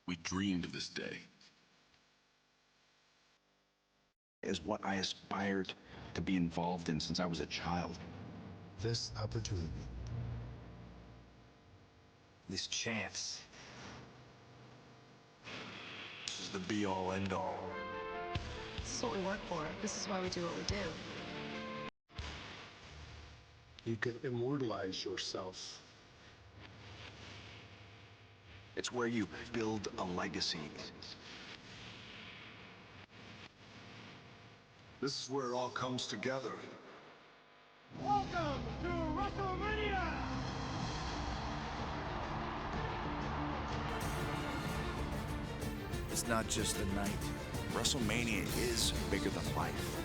We dreamed of this day. Is what I aspired to be involved in since I was a child. This opportunity, This chance. This is the be-all, end-all. This is what we work for. This is why we do what we do. you can immortalize yourself. It's where you build a legacy. This is where it all comes together. Welcome to Wrestlemania! It's not just a night. WrestleMania is bigger than life.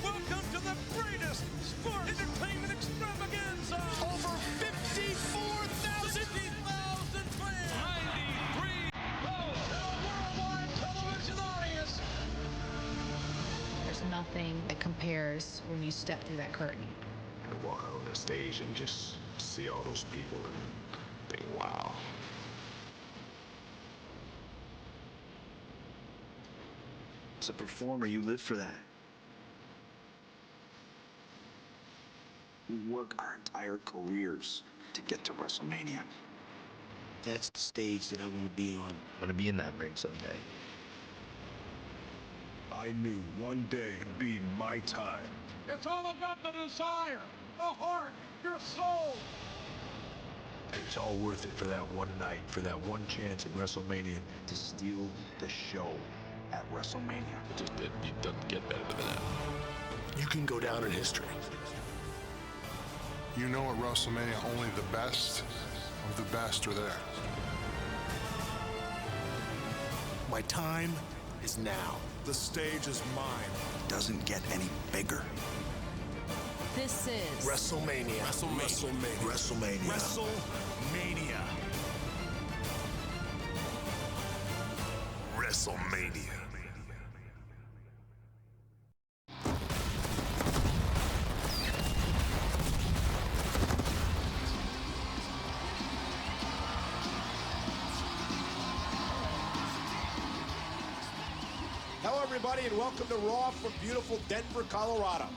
Welcome to the greatest sports entertainment extravaganza! Over 54,000 fans! 93 rows and a worldwide television audience! There's nothing that compares when you step through that curtain. I walk out on the stage and just see all those people and think, wow. As a performer, you live for that. We work our entire careers to get to WrestleMania. That's the stage that I want to be on. I want to be in that ring someday. I knew one day would be my time. It's all about the desire, the heart, your soul! It's all worth it for that one night, for that one chance at WrestleMania. To steal the show at WrestleMania. It doesn't get better than that. You can go down in history. You know at WrestleMania only the best of the best are there. My time is now. The stage is mine. It doesn't get any bigger. This is WrestleMania. WrestleMania. WrestleMania. WrestleMania. WrestleMania. Hello, everybody, and welcome to Raw from beautiful Denver, Colorado.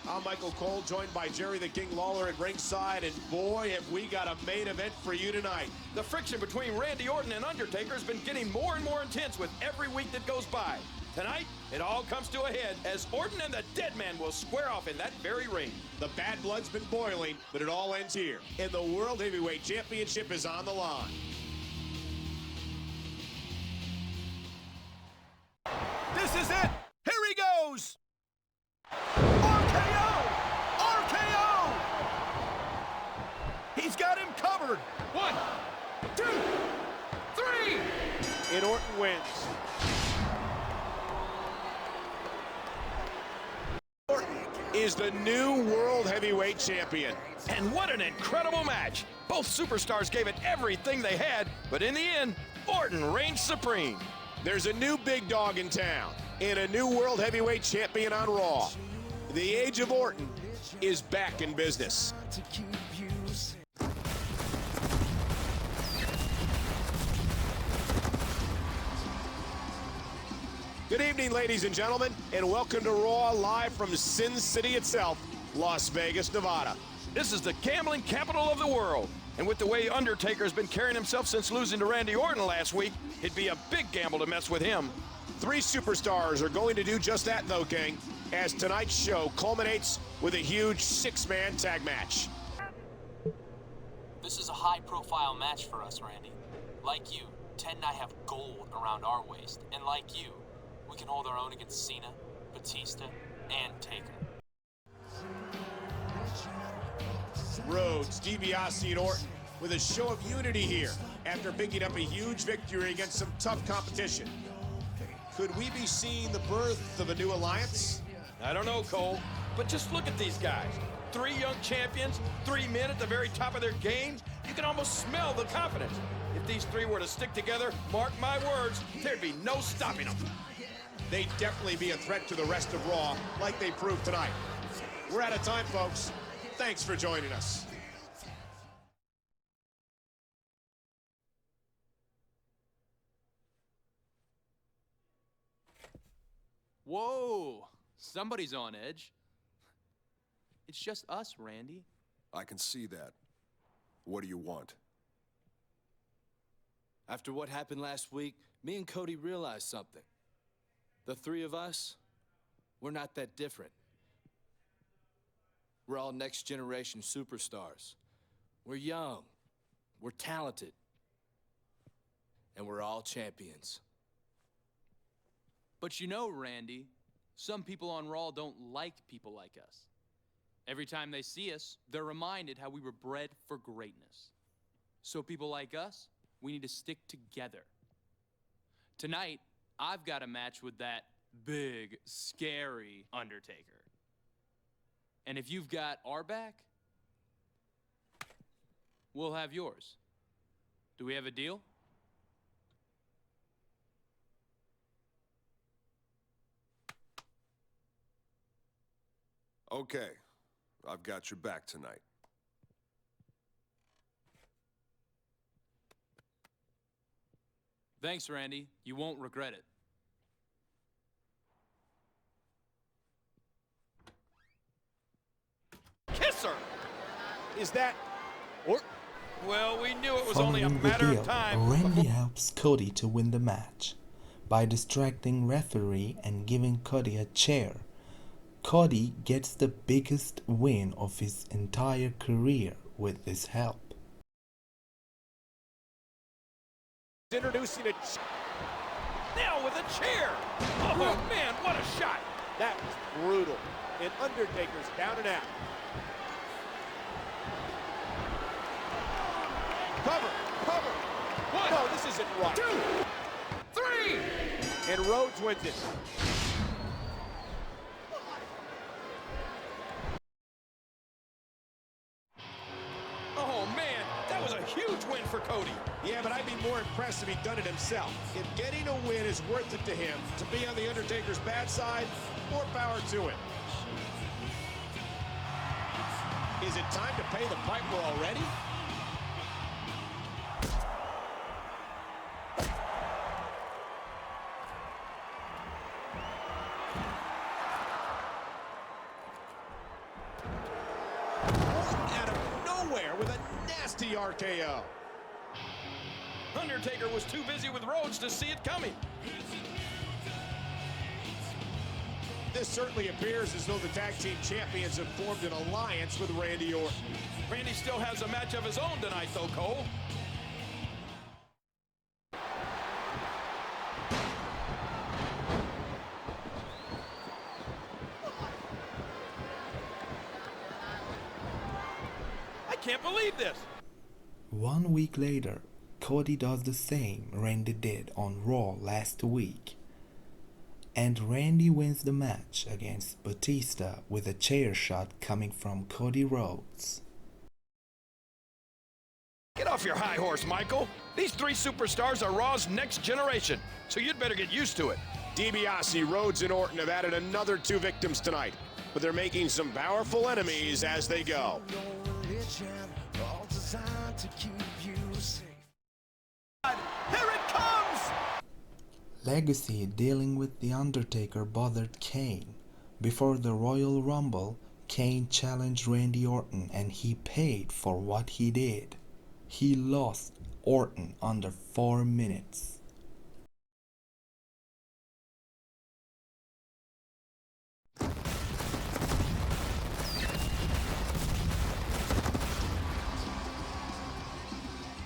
I'm Michael Cole, joined by Jerry the King Lawler at ringside, and boy, have we got a main event for you tonight. The friction between Randyorton and Undertaker has been getting more and more intense with every week that goes by. Tonight, it all comes to a head as Orton and the Dead Man will square off in that very ring. The bad blood's been boiling, but it all ends here, and the World Heavyweight Championship is on the line. This is it! Here he goes! RKO! RKO! He's got him covered! 1, 2, 3! And Orton wins. Orton is the new World Heavyweight Champion. And what an incredible match! Both superstars gave it everything they had, but in the end, Orton reigns supreme. There's a new big dog in town and a new World Heavyweight Champion on Raw. The Age of Orton is back in business. Good evening, ladies and gentlemen, and welcome to Raw live from Sin City itself, Las Vegas, Nevada. This is the gambling capital of the world. And with the way Undertaker's been carrying himself since losing to Randy Orton last week, it'd be a big gamble to mess with him. Three superstars are going to do just that, though, King, as tonight's show culminates with a huge six-man tag match. This is a high-profile match for us, Randy. Like you, Ted and I have gold around our waist. And like you, we can hold our own against Cena, Batista, and Taker. Rhodes, DiBiase, and Orton with a show of unity here after picking up a huge victory against some tough competition. Could we be seeing the birth of a new alliance? I don't know, Cole, but just look at these guys. 3 young champions, 3 men at the very top of their game. You can almost smell the confidence. If these 3 were to stick together, mark my words, there'd be no stopping them. They'd definitely be a threat to the rest of Raw, like they proved tonight. We're out of time, folks. Thanks for joining us. Whoa, somebody's on edge. It's just us, Randy. I can see that. What do you want? After what happened last week, me and Cody realized something. The three of us, we're not that different. We're all next generation superstars. We're young, we're talented, and we're all champions. But you know, Randy, some people on Raw don't like people like us. Every time they see us, they're reminded how we were bred for greatness. So people like us, we need to stick together. Tonight, I've got a match with that big, scary Undertaker. And if you've got our back, we'll have yours. Do we have a deal? Okay, I've got your back tonight. Thanks, Randy. You won't regret it. Kisser! Is that Orton? Well, we knew it was only a Following the matter deal, of time. Randy helps Cody to win the match by distracting referee and giving Cody a chair. Cody gets the biggest win of his entire career with this help. Introducing a Now with a chair. Oh, man, what a shot. That was brutal. And Undertaker's down and out. Cover. One. No, this isn't right. 2, 3. And Rhodes wins it. Oh, man, that was a huge win for Cody. Yeah, but I'd be more impressed if he'd done it himself. If getting a win is worth it to him, to be on the Undertaker's bad side, more power to it. Is it time to pay the piper already? Out of nowhere with a nasty RKO. Undertaker was too busy with Rhodes to see it coming. This certainly appears as though the tag team champions have formed an alliance with Randy Orton. Randy still has a match of his own tonight, though, Cole. I can't believe this. 1 week later, Cody does the same Randy did on Raw last week. And Randy wins the match against Batista with a chair shot coming from Cody Rhodes. Get off your high horse, Michael. These three superstars are Raw's next generation, so you'd better get used to it. DiBiase, Rhodes, and Orton have added another 2 victims tonight, but they're making some powerful enemies as they go. Here it comes! Legacy dealing with The Undertaker bothered Kane. Before the Royal Rumble, Kane challenged Randy Orton and he paid for what he did. He lost Orton under 4 minutes.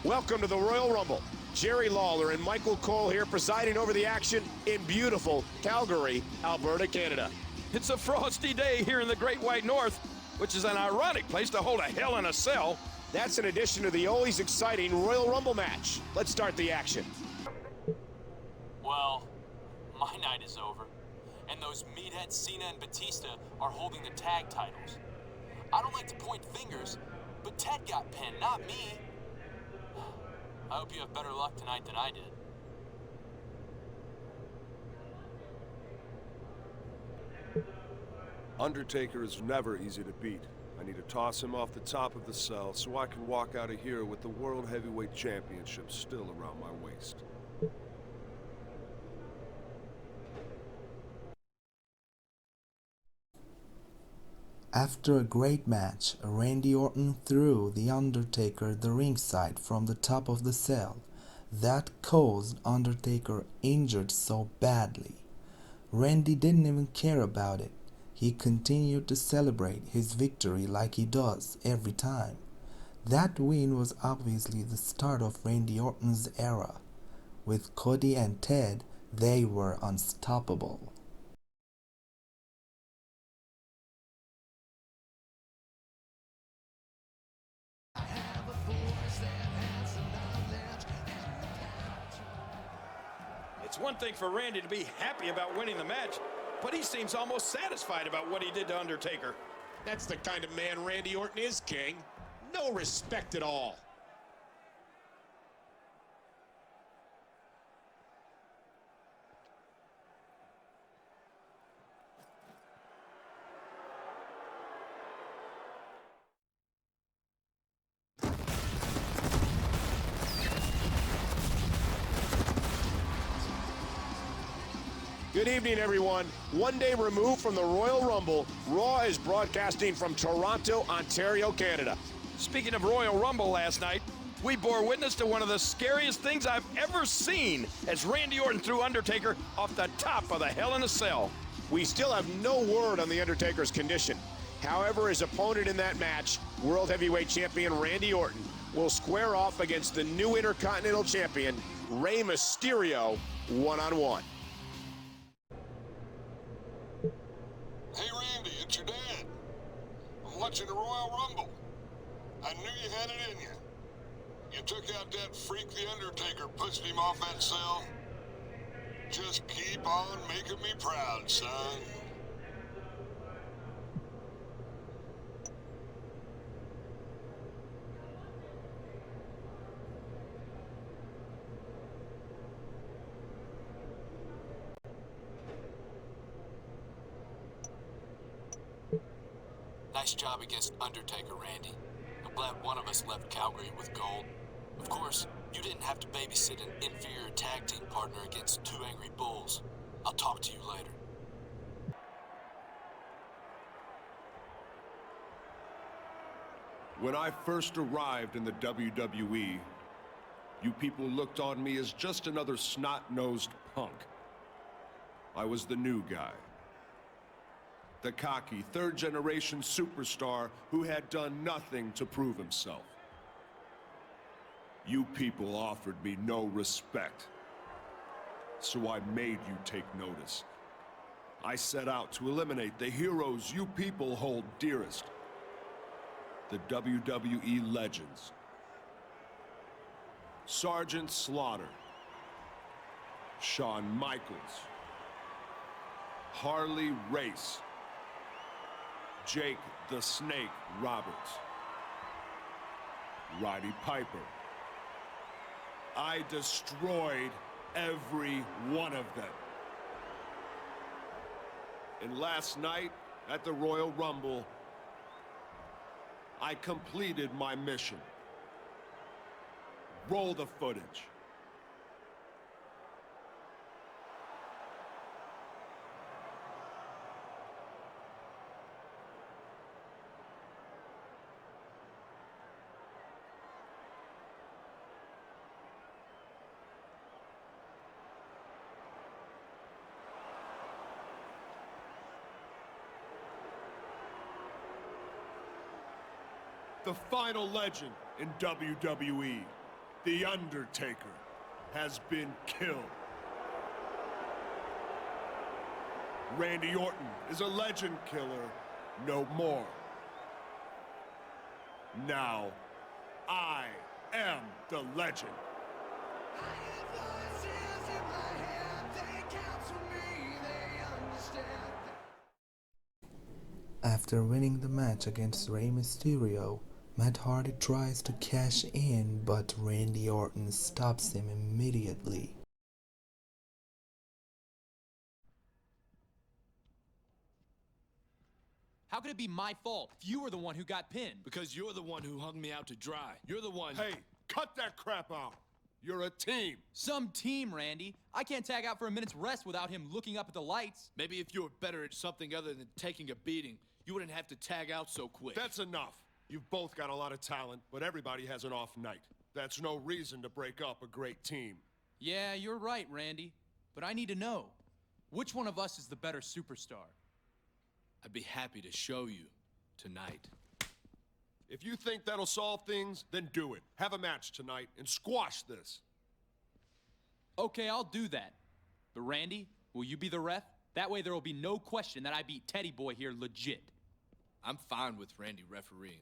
Welcome to the Royal Rumble. Jerry Lawler and Michael Cole here presiding over the action in beautiful Calgary, Alberta, Canada. It's a frosty day here in the Great White North, which is an ironic place to hold a Hell in a Cell. That's in addition to the always exciting Royal Rumble match. Let's start the action. Well, my night is over, and those meatheads Cena and Batista are holding the tag titles. I don't like to point fingers, but Ted got pinned, not me. I hope you have better luck tonight than I did. Undertaker is never easy to beat. I need to toss him off the top of the cell so I can walk out of here with the World Heavyweight Championship still around my waist. After a great match, Randy Orton threw The Undertaker the ringside from the top of the cell. That caused Undertaker injured so badly. Randy didn't even care about it. He continued to celebrate his victory like he does every time. That win was obviously the start of Randy Orton's era. With Cody and Ted, they were unstoppable. It's one thing for Randy to be happy about winning the match, but he seems almost satisfied about what he did to Undertaker. That's the kind of man Randy Orton is, King. No respect at all. Good evening, everyone. One day removed from the Royal Rumble, Raw is broadcasting from Toronto, Ontario, Canada. Speaking of Royal Rumble last night, we bore witness to one of the scariest things I've ever seen as Randy Orton threw Undertaker off the top of the Hell in a Cell. We still have no word on The Undertaker's condition. However, his opponent in that match, World Heavyweight Champion Randy Orton, will square off against the new Intercontinental Champion, Rey Mysterio, one-on-one. Hey, Randy, it's your dad. I'm watching the Royal Rumble. I knew you had it in you. You took out that freak, The Undertaker, pushed him off that cell. Just keep on making me proud, son. Nice job against Undertaker, Randy. I'm glad one of us left Calgary with gold. Of course, you didn't have to babysit an inferior tag team partner against two angry bulls. I'll talk to you later. When I first arrived in the WWE, you people looked on me as just another snot-nosed punk. I was the new guy. The cocky, third-generation superstar who had done nothing to prove himself. You people offered me no respect, so I made you take notice. I set out to eliminate the heroes you people hold dearest. The WWE legends. Sergeant Slaughter, Shawn Michaels, Harley Race, Jake the Snake Roberts, Roddy Piper. I destroyed every one of them. And last night at the Royal Rumble, I completed my mission. Roll the footage. The final legend in WWE, The Undertaker, has been killed. Randy Orton is a legend killer no more. Now, I am the legend. After winning the match against Rey Mysterio, Matt Hardy tries to cash in, but Randy Orton stops him immediately. How could it be my fault if you were the one who got pinned? Because you're the one who hung me out to dry. You're the one... Hey, cut that crap out! You're a team. Some team, Randy. I can't tag out for a minute's rest without him looking up at the lights. Maybe if you were better at something other than taking a beating, you wouldn't have to tag out so quick. That's enough. You've both got a lot of talent, but everybody has an off night. That's no reason to break up a great team. Yeah, you're right, Randy. But I need to know, which one of us is the better superstar? I'd be happy to show you tonight. If you think that'll solve things, then do it. Have a match tonight and squash this. Okay, I'll do that. But Randy, will you be the ref? That way there will be no question that I beat Teddy Boy here legit. I'm fine with Randy refereeing.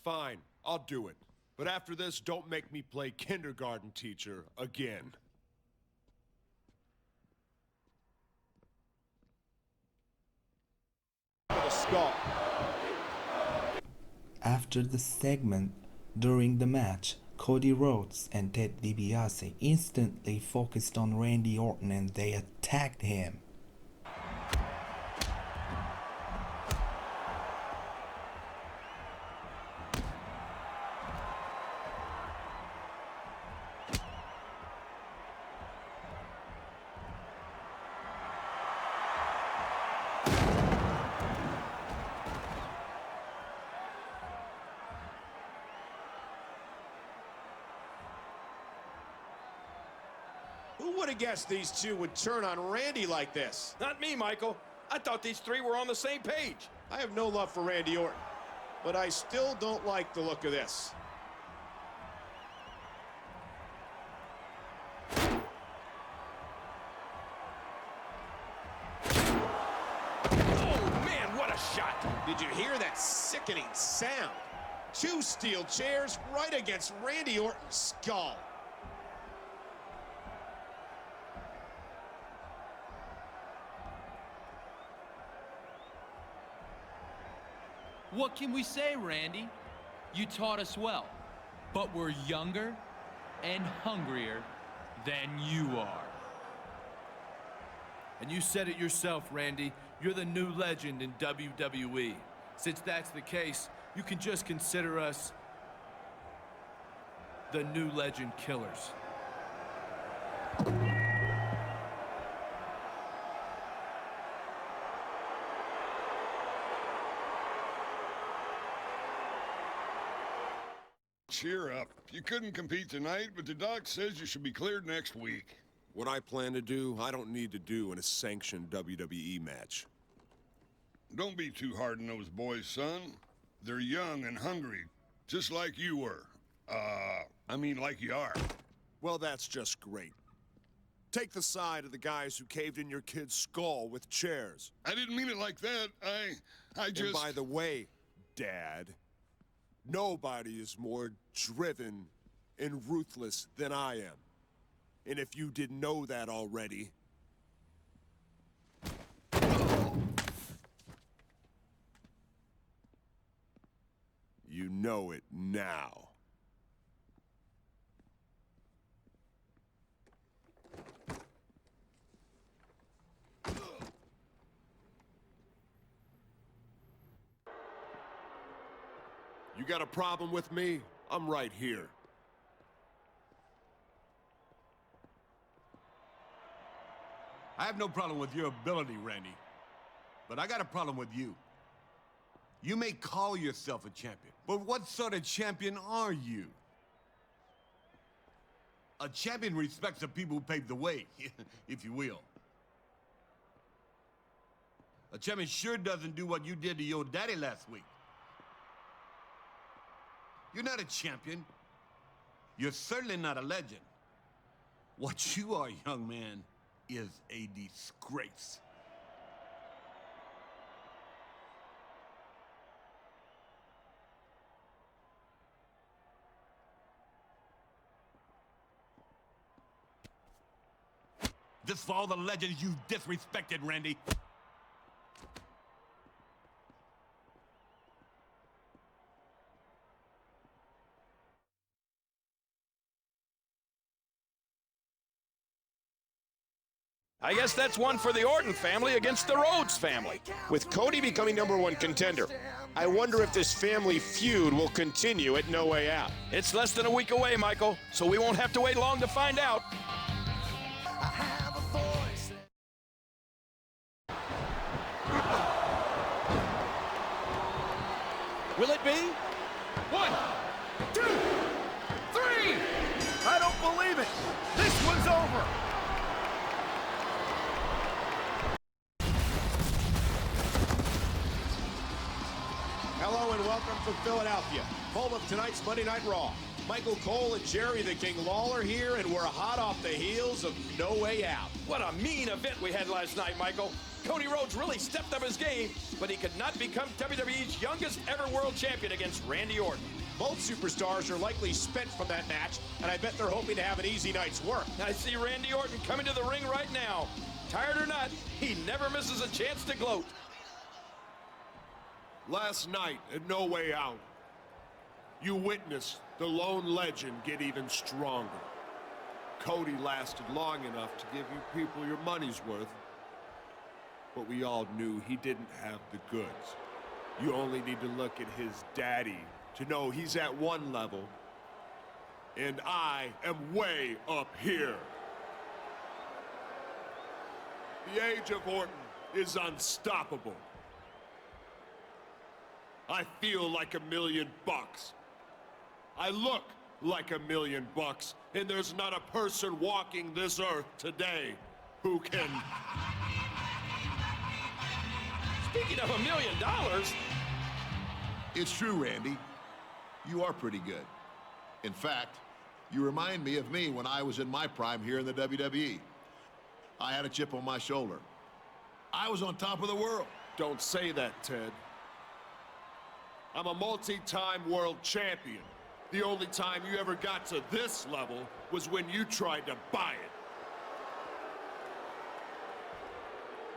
Fine, I'll do it. But after this, don't make me play kindergarten teacher again. The skull. After the segment, during the match, Cody Rhodes and Ted DiBiase instantly focused on Randy Orton and they attacked him. Who would have guessed these two would turn on Randy like this? Not me, Michael. I thought these three were on the same page. I have no love for Randy Orton, but I still don't like the look of this. Oh, man, what a shot. Did you hear that sickening sound? Two steel chairs right against Randy Orton's skull. What can we say, Randy? You taught us well, but we're younger and hungrier than you are. And you said it yourself, Randy. You're the new legend in WWE. Since that's the case, you can just consider us the new legend killers. Cheer up. You couldn't compete tonight, but the doc says you should be cleared next week. What I plan to do, I don't need to do in a sanctioned WWE match. Don't be too hard on those boys, son. They're young and hungry, just like you were. Like you are. Well, that's just great. Take the side of the guys who caved in your kid's skull with chairs. I didn't mean it like that. I just... And by the way, Dad, nobody is more driven and ruthless than I am. And if you didn't know that already... you know it now. You got a problem with me? I'm right here. I have no problem with your ability, Randy. But I got a problem with you. You may call yourself a champion, but what sort of champion are you? A champion respects the people who paved the way, if you will. A champion sure doesn't do what you did to your daddy last week. You're not a champion. You're certainly not a legend. What you are, young man, is a disgrace. This for all the legends you've disrespected, Randy. I guess that's one for the Orton family against the Rhodes family. With Cody becoming #1 contender, I wonder if this family feud will continue at No Way Out. It's less than a week away, Michael, so we won't have to wait long to find out. Will it be? 1, 2, 3! I don't believe it! This one's over! Hello and welcome from Philadelphia, home of tonight's Monday Night Raw. Michael Cole and Jerry the King Lawler here, and we're hot off the heels of No Way Out. What a mean event we had last night, Michael. Cody Rhodes really stepped up his game, but he could not become WWE's youngest ever world champion against Randy Orton. Both superstars are likely spent from that match, and I bet they're hoping to have an easy night's work. I see Randy Orton coming to the ring right now. Tired or not, he never misses a chance to gloat. Last night at No Way Out, you witnessed the lone legend get even stronger. Cody lasted long enough to give you people your money's worth, but we all knew he didn't have the goods. You only need to look at his daddy to know he's at one level, and I am way up here. The age of Orton is unstoppable. I feel like $1 million. I look like $1 million, and there's not a person walking this earth today who can... Speaking of $1 million... It's true, Randy. You are pretty good. In fact, you remind me of me when I was in my prime here in the WWE. I had a chip on my shoulder. I was on top of the world. Don't say that, Ted. I'm a multi-time world champion. The only time you ever got to this level was when you tried to buy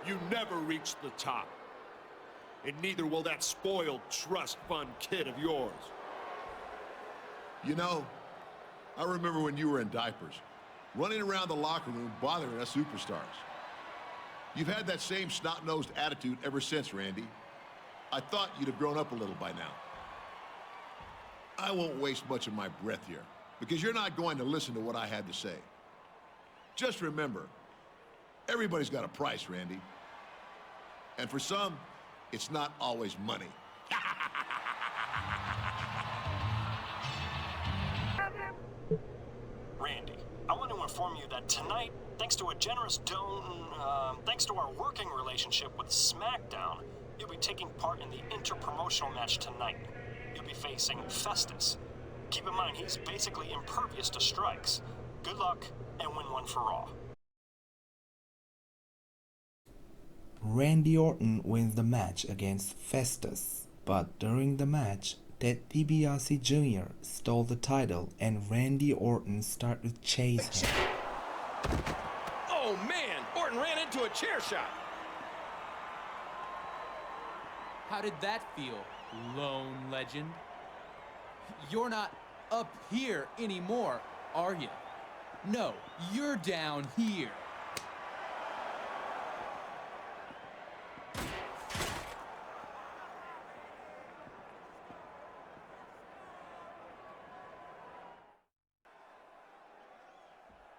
it. You never reached the top. And neither will that spoiled trust fund kid of yours. You know, I remember when you were in diapers, running around the locker room bothering us superstars. You've had that same snot-nosed attitude ever since, Randy. I thought you'd have grown up a little by now. I won't waste much of my breath here, because you're not going to listen to what I had to say. Just remember, everybody's got a price, Randy. And for some, it's not always money. Randy, I want to inform you that tonight, thanks to a generous thanks to our working relationship with Smackdown, you'll be taking part in the inter-promotional match tonight. You'll be facing Festus. Keep in mind, he's basically impervious to strikes. Good luck, and win one for Raw. Randy Orton wins the match against Festus, but during the match, Ted DiBiase Jr. stole the title and Randy Orton started to chase him. Oh man, Orton ran into a chair shot. How did that feel, lone legend? You're not up here anymore, are you? No, you're down here.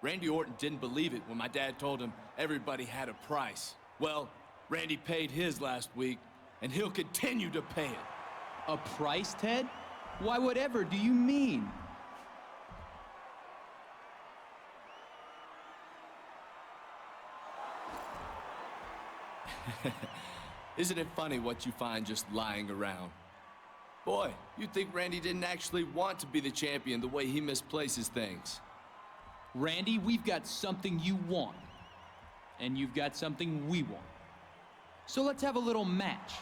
Randy Orton didn't believe it when my dad told him everybody had a price. Well, Randy paid his last week, and he'll continue to pay it. A price, Ted? Why, whatever do you mean? Isn't it funny what you find just lying around? Boy, you'd think Randy didn't actually want to be the champion the way he misplaces things. Randy, we've got something you want, and you've got something we want. So let's have a little match.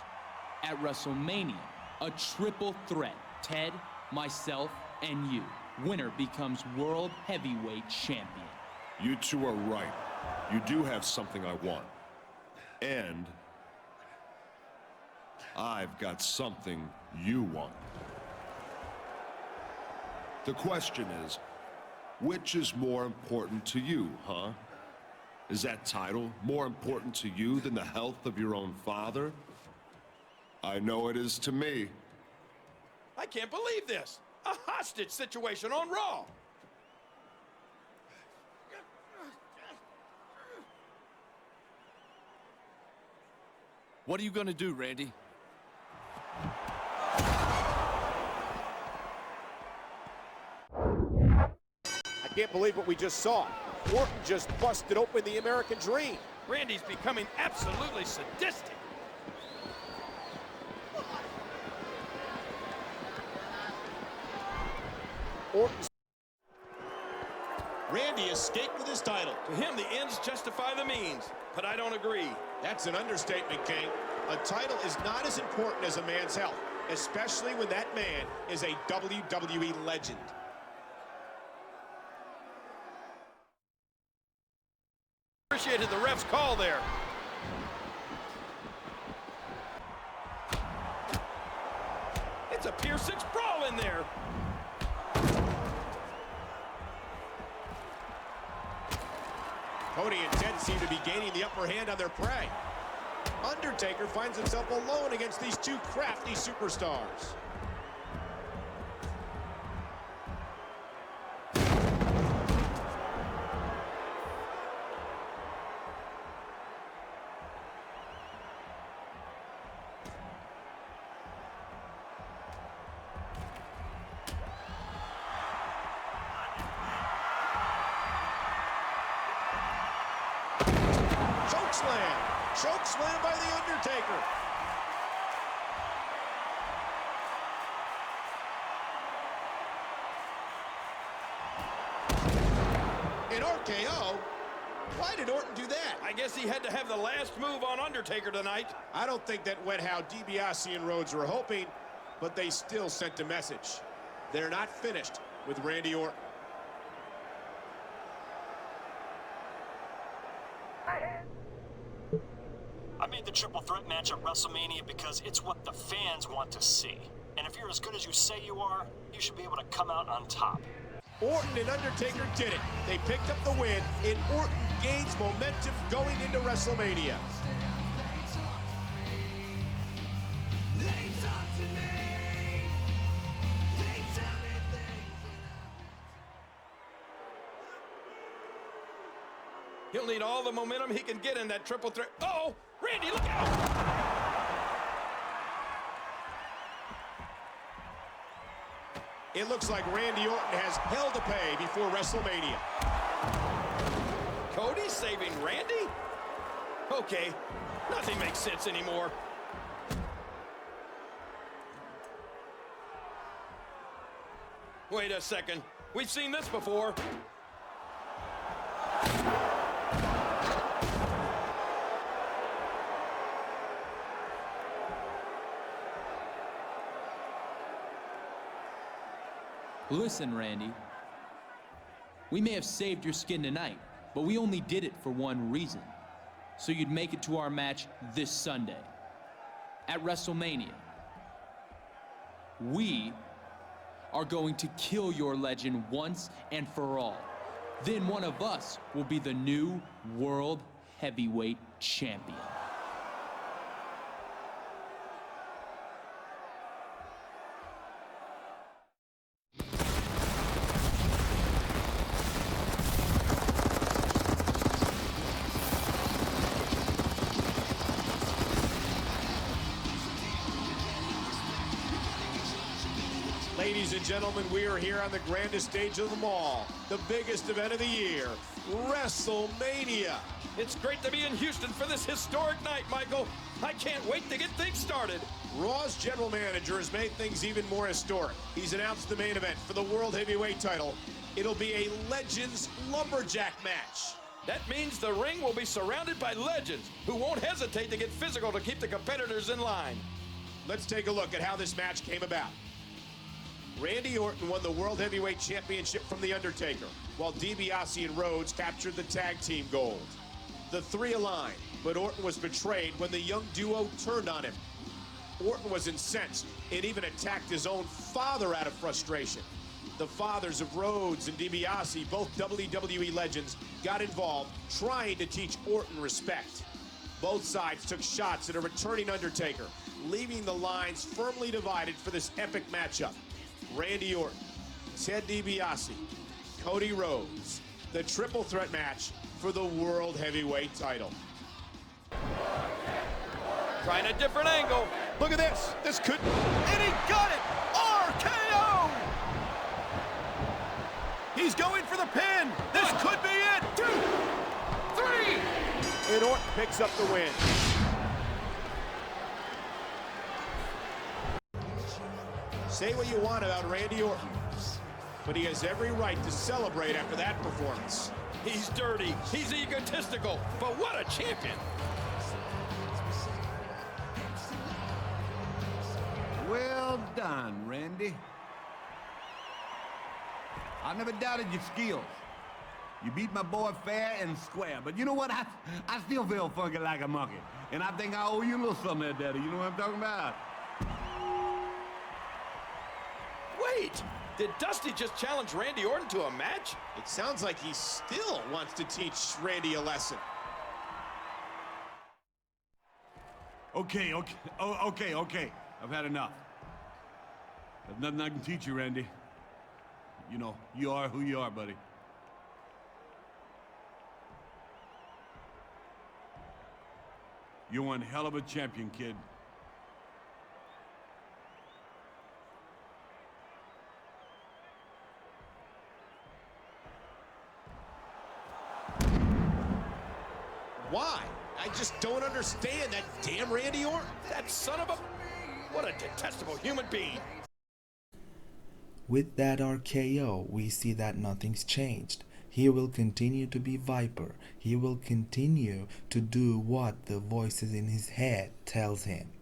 At WrestleMania, a triple threat. Ted, myself, and you. Winner becomes World Heavyweight Champion. You two are right. You do have something I want. And I've got something you want. The question is, which is more important to you, huh? Is that title more important to you than the health of your own father? I know it is to me. I can't believe this. A hostage situation on Raw. What are you gonna do, Randy? I can't believe what we just saw. Orton just busted open the American Dream. Randy's becoming absolutely sadistic. Orton's... Randy escaped with his title. To him, the ends justify the means, but I don't agree. That's an understatement, King. A title is not as important as a man's health, especially when that man is a WWE legend. Appreciated the ref's call there. It's a Pier 6 brawl in there. Cody and Ted seem to be gaining the upper hand on their prey. Undertaker finds himself alone against these two crafty superstars. Choke slam by The Undertaker. An RKO? Why did Orton do that? I guess he had to have the last move on Undertaker tonight. I don't think that went how DiBiase and Rhodes were hoping, but they still sent a message. They're not finished with Randy Orton. I made the triple threat match at WrestleMania because it's what the fans want to see. And if you're as good as you say you are, you should be able to come out on top. Orton and Undertaker did it. They picked up the win, and Orton gains momentum going into WrestleMania. He'll need all the momentum he can get in that triple threat. Uh-oh! Randy, look out! It looks like Randy Orton has hell to pay before WrestleMania. Cody saving Randy? Okay, nothing makes sense anymore. Wait a second. We've seen this before. Listen, Randy. We may have saved your skin tonight, but we only did it for one reason. So you'd make it to our match this Sunday at WrestleMania. We are going to kill your legend once and for all. Then one of us will be the new World Heavyweight Champion. Ladies and gentlemen, we are here on the grandest stage of them all, the biggest event of the year, WrestleMania. It's great to be in Houston for this historic night, Michael. I can't wait to get things started. Raw's general manager has made things even more historic. He's announced the main event for the World Heavyweight title. It'll be a Legends Lumberjack match. That means the ring will be surrounded by legends who won't hesitate to get physical to keep the competitors in line. Let's take a look at how this match came about. Randy Orton won the World Heavyweight Championship from The Undertaker, while DiBiase and Rhodes captured the tag team gold. The three aligned, but Orton was betrayed when the young duo turned on him. Orton was incensed and even attacked his own father out of frustration. The fathers of Rhodes and DiBiase, both WWE legends, got involved trying to teach Orton respect. Both sides took shots at a returning Undertaker, leaving the lines firmly divided for this epic matchup. Randy Orton, Ted DiBiase, Cody Rhodes, the triple threat match for the World Heavyweight title. Trying a different angle. Look at this. This could... And he got it! RKO! He's going for the pin. This could be it. 2, 3. And Orton picks up the win. Say what you want about Randy Orton, but he has every right to celebrate after that performance. He's dirty. He's egotistical. But what a champion. Well done, Randy. I never doubted your skills. You beat my boy fair and square, but you know what? I still feel funky like a monkey. And I think I owe you a little something there, Daddy. You know what I'm talking about? Wait, did Dusty just challenge Randy Orton to a match? It sounds like he still wants to teach Randy a lesson. Okay. I've had enough. There's nothing I can teach you, Randy. You know, you are who you are, buddy. You're one hell of a champion, kid. Why? I just don't understand that damn Randy Orton. That son of a... What a detestable human being. With that RKO, we see that nothing's changed. He will continue to be Viper. He will continue to do what the voices in his head tells him.